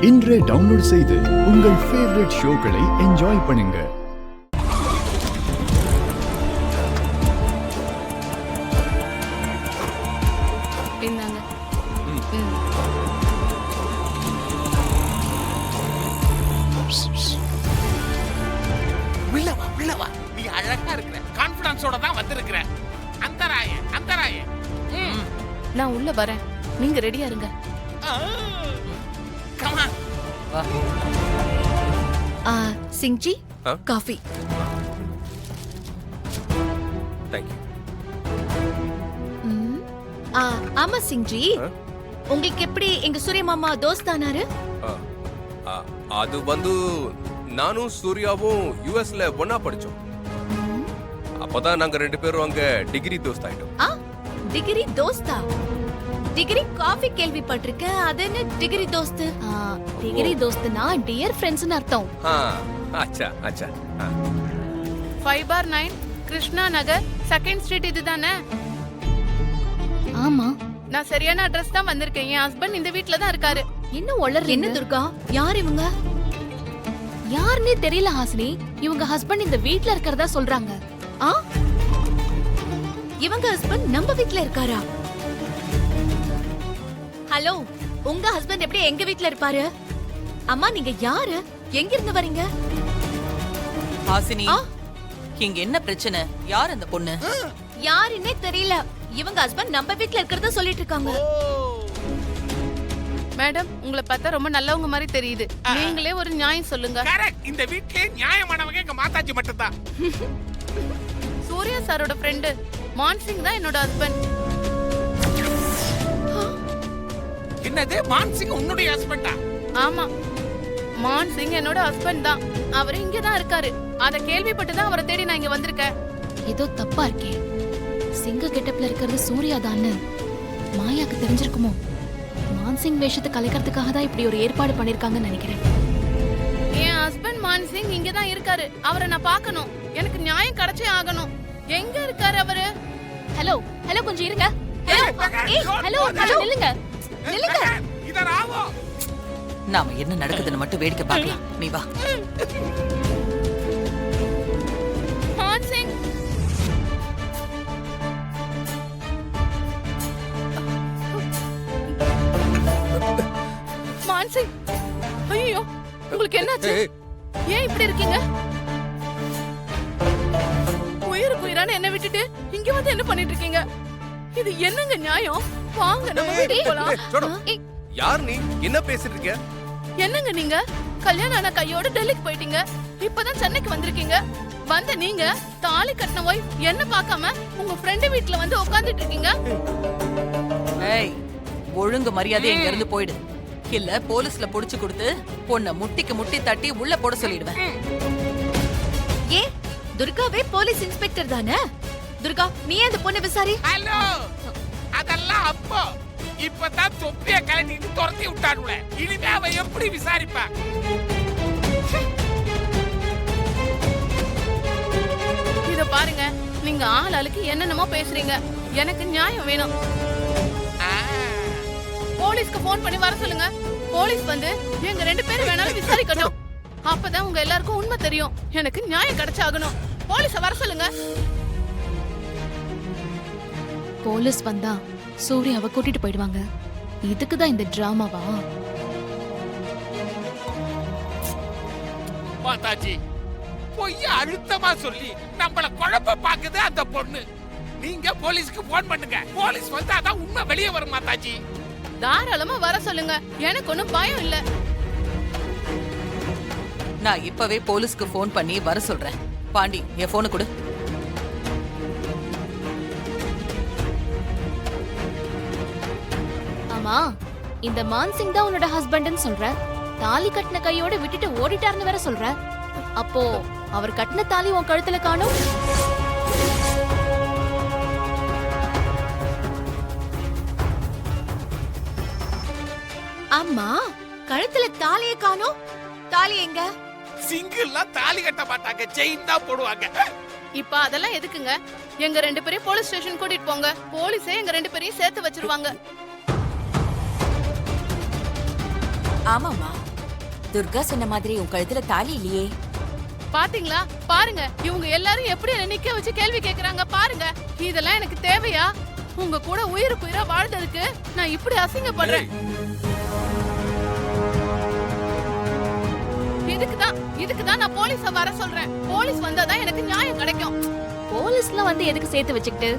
இன்றே டவுன்லோட் செய்து உங்கள் ஃபேவரட் ஷோக்களை என்ஜாய் பண்ணுங்க. உள்ளவா நீ அழகா இருக்கிற, கான்ஃபிடன்ஸோட தான் வந்திருக்கிற. அந்தராய நான் உள்ள வரேன், நீங்க ரெடியா இருங்க. கமா சிங்ஜி காஃபி. Thank you. ஆமா சிங்ஜி, உங்களுக்கு எப்படி எங்க சூரிய மாமா தோஸ்தானாரு? அது வந்து நானும் சூர்யாவும் யுஎஸ்ல ஒண்ணா படிச்சோம். அப்பதான் நாங்க ரெண்டு பேரும் அங்க டிகிரி தோஸ்த் ஆயிட்டோம். டிகிரி தோஸ்தா? டிகிரி காஃபி கேள்விப்பட்டிருக்கேன், அது என்ன டிகிரி தோஸ்த்? டிகிரி தோஸ்த்னா டியர் ஃப்ரெண்ட்ஸ்னு அர்த்தம். அச்சா அச்சா. 5/9 கிருஷ்ணா நகர் 2nd ஸ்ட்ரீட் இதுதானே? ஆமா, நான் சரியான அட்ரஸ் தான் வந்திருக்கேன். என் ஹஸ்பண்ட் இந்த வீட்ல தான் இருக்காரு. என்ன ஒளர்? என்ன துர்கா, யார் இவங்க? யாருன்னே தெரியல ஹாசினி. இவங்க ஹஸ்பண்ட் இந்த வீட்ல இருக்கறதா சொல்றாங்க. இவங்க ஹஸ்பண்ட் நம்ம வீட்ல இருக்காரா? ஹலோ, உங்க ஹஸ்பண்ட் எப்படி எங்க வீட்ல இருப்பாரு? அம்மா நீங்க யாரு? எங்க இருந்து வரீங்க? ஹாசினி, இங்க என்ன பிரச்சனை? யார் அந்த பொண்ணு? யாருன்னே தெரியல. இவங்க ஹஸ்பண்ட் நம்ம வீட்ல இருக்கறதா சொல்லிட்டு இருக்காங்க. மேடம், உங்களை பார்த்தா ரொம்ப நல்லவங்க மாதிரி தெரியுது. நீங்களே ஒரு நியாயம் சொல்லுங்க. கரெக்ட். இந்த வீட்லயே நியாயமானவங்க எங்க மாதாஜி மட்டும் தான். சூர்யா சாரோட ஃப்ரெண்ட் மான்சிங் தான் என்னோட ஹஸ்பண்ட். என்னது, மான்சிங் உன்னுடைய ஹஸ்பண்டா? ஆமா, மான்சிங் என்னோட ஹஸ்பண்ட் தான். அவரு இங்க தான் இருக்காரு. அத கேள்விப்பட்டு தான் அவரை தேடி நான் இங்க வந்திருக்கேன். ஏதோ தப்பா இருக்கே. சிங்க கெட்டப்ல இருக்கிறது சூர்யா தான். மாயாக்கு தெரிஞ்சிருக்குமோ? மான்சிங் வேஷத்தை கலைக்கிறதுக்காக தான் இப்படி ஒரு ஏற்பாடு பண்ணிருக்காங்கன்னு நினைக்கிறேன். என் ஹஸ்பண்ட் மான்சிங் இங்க தான் இருக்காரு. அவரை நான் பார்க்கணும். எனக்கு நியாயம் கிடைச்சே ஆகணும். எங்க இருக்காரு அவரு? ஹலோ ஹலோ, கொஞ்சம் இருங்க. ஹலோ ஹலோ, நில்லுங்க நில்லுங்க. இதராவோ, நாம என்ன நடக்குதுன்னு மட்டும் வேடிக்கை பார்க்கலாம். நீ வா. மான்சிங், மான்சிங், ஐயோ உங்களுக்கு என்னாச்சு? ஏன் இப்படி இருக்கீங்க? உயிருக்கு உயிரான என்ன விட்டுட்டு இங்க வந்து என்ன பண்ணிட்டு இருக்கீங்க? இது என்னங்க நியாயம்? வாங்க நம்ம வீட்டுக்கு போலாம். யார் நீ? என்ன பேசிட்டு இருக்க? என்னங்க நீங்க? கல்யாணம் ஆன கையோட டெல்லிக்கு போயிட்டீங்க. இப்பதான் சென்னைக்கு வந்திருக்கீங்க. வந்த நீங்க தாலி கட்டின போய் என்ன பார்க்காம உங்க ஃப்ரெண்ட் வீட்ல வந்து உட்கார்ந்துட்டு இருக்கீங்க. ஏய், ஒழுங்கு மரியாதை இங்க இருந்து போயிடு. இல்ல போலீஸ்ல புடிச்சு கொடுத்து பொண்ண முட்டிக்கு முட்டி தட்டி உள்ள போட சொல்லிடுவேன். ஏ, துர்காவே போலீஸ் இன்ஸ்பெக்டர் தானே? துர்கா, நீ அந்த பொண்ணை விசாரி. ஹலோ, அதெல்லாம் அப்போ. இப்பதான் தொப்பிய கலட்டிட்டு துரத்தி விட்டானுல. இனிமே அவ எப்படி விசாரிப்பா? இத பாருங்க, நீங்க ஆள் ஆளுக்கு என்னென்னமோ பேசுறீங்க. எனக்கு நியாயம் வேணும். போலீஸ்க்கு போன் பண்ணி வர சொல்லுங்க. போலீஸ் வந்து எங்க ரெண்டு பேரும் வேணாலும் விசாரிக்கட்டும். அப்பதான் உங்க எல்லாருக்கும் உண்மை தெரியும். எனக்கு நியாயம் கிடைச்சாகணும். போலீஸ வர சொல்லுங்க. போலீஸ் வந்தா சூர்யாவை கூட்டிட்டு போயிடுவாங்க. இதுக்குதான் இந்த டிராமாவா? மாதாஜி, பொய்ய அழுத்தமா சொல்லி நம்மள குழப்ப பாக்குது அந்த பொண்ணு. நீங்க போலீஸ்க்கு போன் பண்ணுங்க. போலீஸ் வந்து அதான் உண்மை வெளியே வரும். மாதாஜி, தாராளமா வர சொல்லுங்க. எனக்கு ஒண்ணும் பயம் இல்ல. நான் இப்பவே போலீஸ்க்கு போன் பண்ணி வர சொல்றேன். பாண்டி, என் போனை கொடு. ஆமா, இந்த மான்சிங் தான் உன்னோட ஹஸ்பண்ட்னு சொல்ற. தாலி கட்டின கையோட விட்டுட்டு ஓடிட்டாருன்னு வேற சொல்ற. அப்போ அவர் கட்டின தாலி உன் கழுத்துல காணோம். அம்மா, கழுத்துல தாலியை காணோம். தாலி எங்க? சிங்கிள்ல தாலி கட்ட மாட்டாங்க, செயின் தான் போடுவாங்க. இப்ப அதெல்லாம் எதுக்குங்க? எங்க ரெண்டு பேரையும் போலீஸ் ஸ்டேஷன் கூட்டிட்டு போங்க. போலீஸே எங்க ரெண்டு பேரையும் சேர்த்து வச்சிருவாங்க. ஆமாமா, துர்கா சொன்ன மாதிரி உன் கழுத்துல தாலி இல்லையே. பாத்தீங்களா? பாருங்க இவங்க எல்லாரும் எப்படி என்ன நிக்க வச்சு கேள்வி கேக்குறாங்க பாருங்க. இதெல்லாம் எனக்கு தேவையா? உங்க கூட உயிருக்கு உயிரா வாழ்ந்ததுக்கு நான் இப்படி அசிங்கப்படுறேன். இதுக்குதான் நான் போலீஸ வர சொல்றேன். போலீஸ் வந்தாதான் எனக்கு நியாயம் கிடைக்கும். போலீஸ்ல வந்து எதுக்கு சேர்த்து வச்சுக்கிட்டு?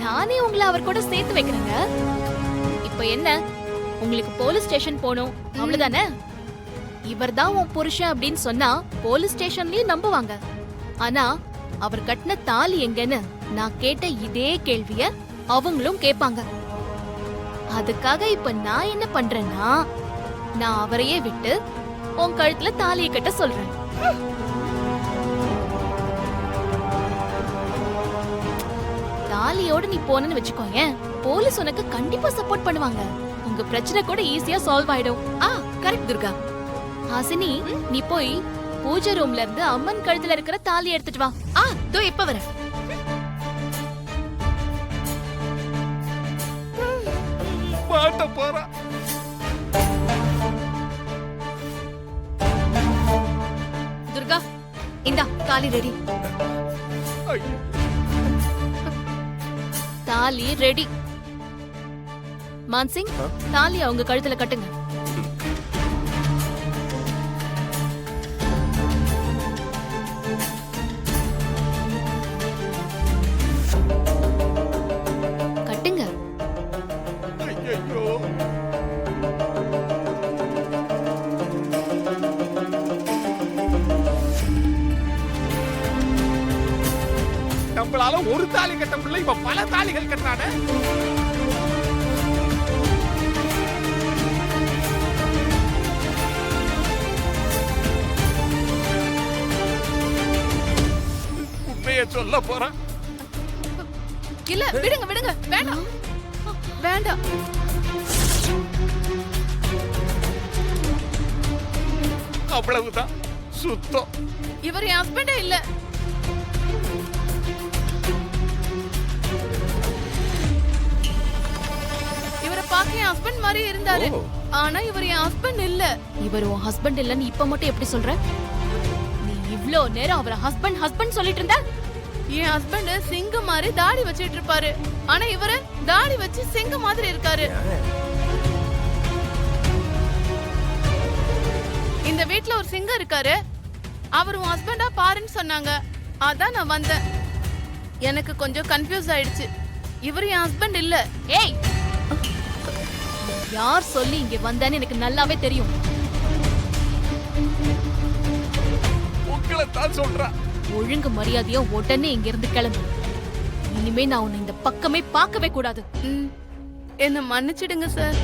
நானே உங்களை அவர் கூட சேர்த்து வைக்கிறேங்க. இப்ப என்ன, உங்களுக்கு போலீஸ் ஸ்டேஷன் போகணும் அவ்வளவுதானே? இவர்தான் உன் புருஷன் அப்படின்னு சொன்னா போலீஸ் ஸ்டேஷன்லயும் நம்புவாங்க. ஆனா அவர் கட்டின தாலி எங்கன்னு நான் கேட்ட இதே கேள்விய அவங்களும் கேட்பாங்க. அதுக்காக இப்ப நான் என்ன பண்றேன்னா, நான் அவரையே விட்டு உன் கழுத்துல தாலியை கட்ட சொல்றேன். தாலியோட நீ போனன்னு வச்சுக்கோங்க, போலீஸ் உனக்கு கண்டிப்பா சப்போர்ட் பண்ணுவாங்க. உங்க பிரச்சனை கூட ஈஸியா சால்வ் ஆயிடும். கரெக்ட் துர்கா. ஹாசினி, நீ போய் பூஜை ரூம்ல இருந்து அம்மன் கழுத்துல இருக்கிற தாலி எடுத்துட்டு வா. தோ இப்ப வரேன். மாட்ட போறா. துர்கா, இந்தா தாலி ரெடி. தாலி ரெடி. மான்சிங், தாலி அவங்க கழுத்துல கட்டுங்க. கட்டுங்க. ஐயோ, நம்மளால ஒரு தாலி கட்ட முடியல, இப்ப பல தாலிகள் கட்டானே. உண்மையை சொல்ல போறான். இல்ல விடுங்க விடுங்க, வேண்டாம் வேண்டாம். அவ்வளவுதான், சுத்தம். இவர் என் ஹஸ்பண்டே இல்ல. இவரை பார்க்க என் ஹஸ்பண்ட் மாதிரி இருந்தாரு. ஆனா இவர் என் ஹஸ்பண்ட் இல்ல. இவர் உன் ஹஸ்பண்ட் இல்லன்னு இப்ப மட்டும் எப்படி சொல்ற? நீ இவ்ளோ நேரம் அவரை ஹஸ்பண்ட் ஹஸ்பண்ட் சொல்லிட்டு இருந்த. என் ஹஸ்பண்ட் சிங்கம் மாதிரி தாடி வச்சிட்டு இருப்பாரு. ஆனா இவரு தாடி வச்சு சிங்கம் மாதிரி இருக்காரு. இந்த வீட்ல ஒரு சிங்கம் இருக்காரு. அவர் உன் ஹஸ்பண்டா பாருன்னு சொன்னாங்க. அதான் நான் வந்தேன். எனக்கு கொஞ்சம் கன்ஃபியூஸ் ஆயிடுச்சு. இவர் என் ஹஸ்பண்ட் இல்ல. ஏய், யார் சொல்லி இங்க வந்தேன்னு எனக்கு நல்லாவே தெரியும். உங்களை தான் சொல்றா. ஒழுங்கு மரியாதையா உடனே இங்க இருந்து கிளம்பு. இனிமே நான் உன்னை இந்த பக்கமே பார்க்கவே கூடாது. என்ன மன்னிச்சிடுங்க சார்.